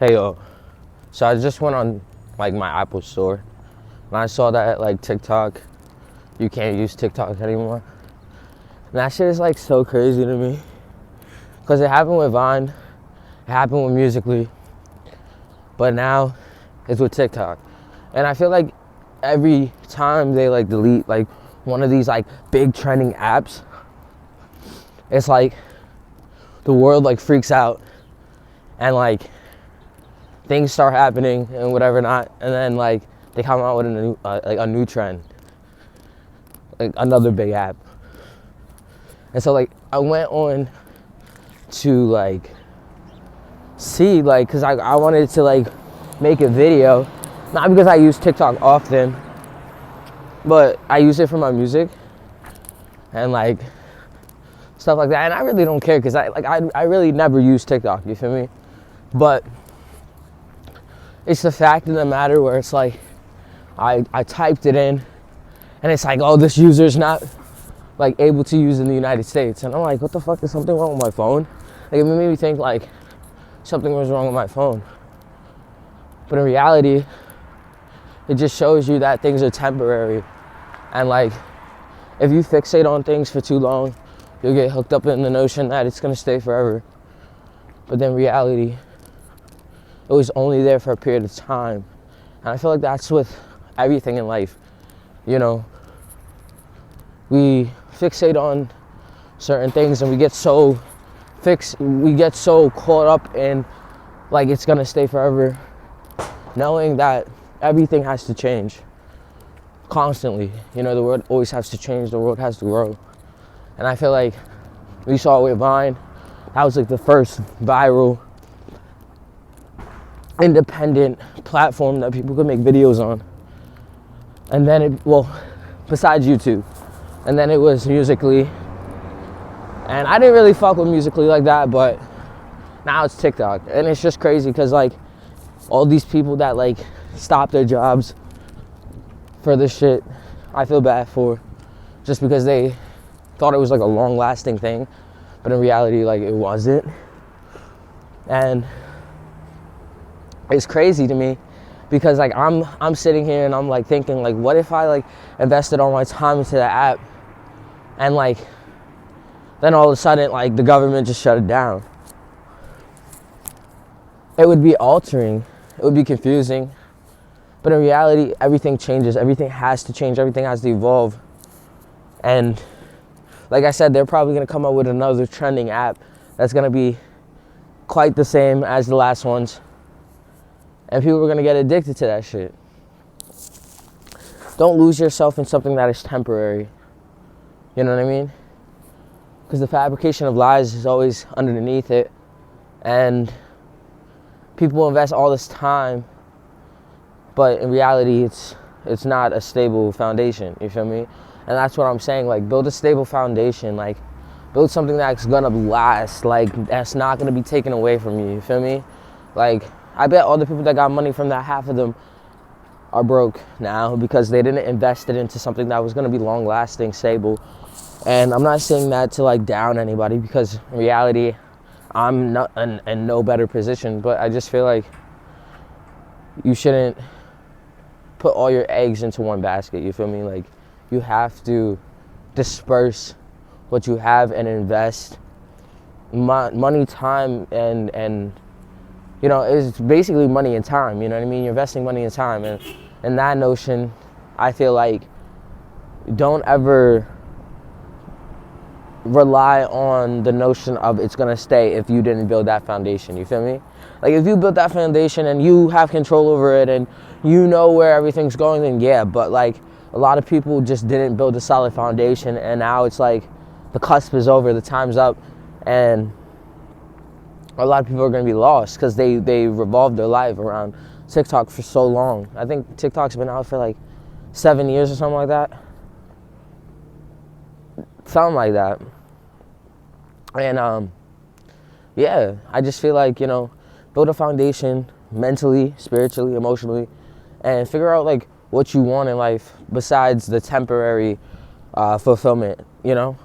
Hey yo, so I just went on like my Apple store and I saw that like TikTok, you can't use TikTok anymore. And that shit is like so crazy to me. Cause it happened with Vine, it happened with Musically, but now it's with TikTok. And I feel like every time they like delete like one of these like big trending apps, it's like the world like freaks out and like things start happening and whatever not, and then like they come out with a new trend, like another big app. And so like I went on to like see like, cause I wanted to like make a video, not because I use TikTok often, but I use it for my music and like stuff like that. And I really don't care, cause I really never use TikTok, you feel me? But it's the fact of the matter where it's like I typed it in and it's like, oh, this user's not like able to use in the United States. And I'm like, what the fuck, is something wrong with my phone? Like it made me think like something was wrong with my phone. But in reality, it just shows you that things are temporary. And like, if you fixate on things for too long, you'll get hooked up in the notion that it's gonna stay forever. But then reality, it was only there for a period of time. And I feel like that's with everything in life. You know, we fixate on certain things and we get so caught up in like it's gonna stay forever, knowing that everything has to change constantly. You know, the world always has to change, the world has to grow. And I feel like we saw it with Vine. That was like the first viral independent platform that people could make videos on. And then besides YouTube. And then it was Musically. And I didn't really fuck with Musically like that, but now it's TikTok. And it's just crazy because like all these people that like stop their jobs for this shit, I feel bad for, just because they thought it was like a long lasting thing, but in reality like it wasn't. And it's crazy to me because like I'm sitting here and I'm like thinking like, what if I like invested all my time into the app and like then all of a sudden like the government just shut it down? It would be altering, it would be confusing, but in reality everything changes, everything has to change, everything has to evolve. And like I said, they're probably gonna come up with another trending app that's gonna be quite the same as the last ones. And people are gonna get addicted to that shit. Don't lose yourself in something that is temporary. You know what I mean? Because the fabrication of lies is always underneath it. And people invest all this time, but in reality, it's not a stable foundation. You feel me? And that's what I'm saying. Like, build a stable foundation. Like, build something that's gonna last. Like, that's not gonna be taken away from you. You feel me? Like, I bet all the people that got money from that, half of them are broke now because they didn't invest it into something that was going to be long lasting, stable. And I'm not saying that to like down anybody, because in reality, I'm not in no better position, but I just feel like you shouldn't put all your eggs into one basket. You feel me? Like, you have to disperse what you have and invest money, time, and you know, it's basically money and time, you know what I mean? You're investing money and time. And that notion, I feel like, don't ever rely on the notion of it's gonna stay if you didn't build that foundation, you feel me? Like, if you built that foundation and you have control over it and you know where everything's going, then yeah, but like, a lot of people just didn't build a solid foundation, and now it's like, the cusp is over, the time's up, and a lot of people are going to be lost because they revolved their life around TikTok for so long. I think TikTok's been out for like 7 years or something like that. Something like that. And yeah, I just feel like, you know, build a foundation mentally, spiritually, emotionally, and figure out like what you want in life besides the temporary fulfillment, you know?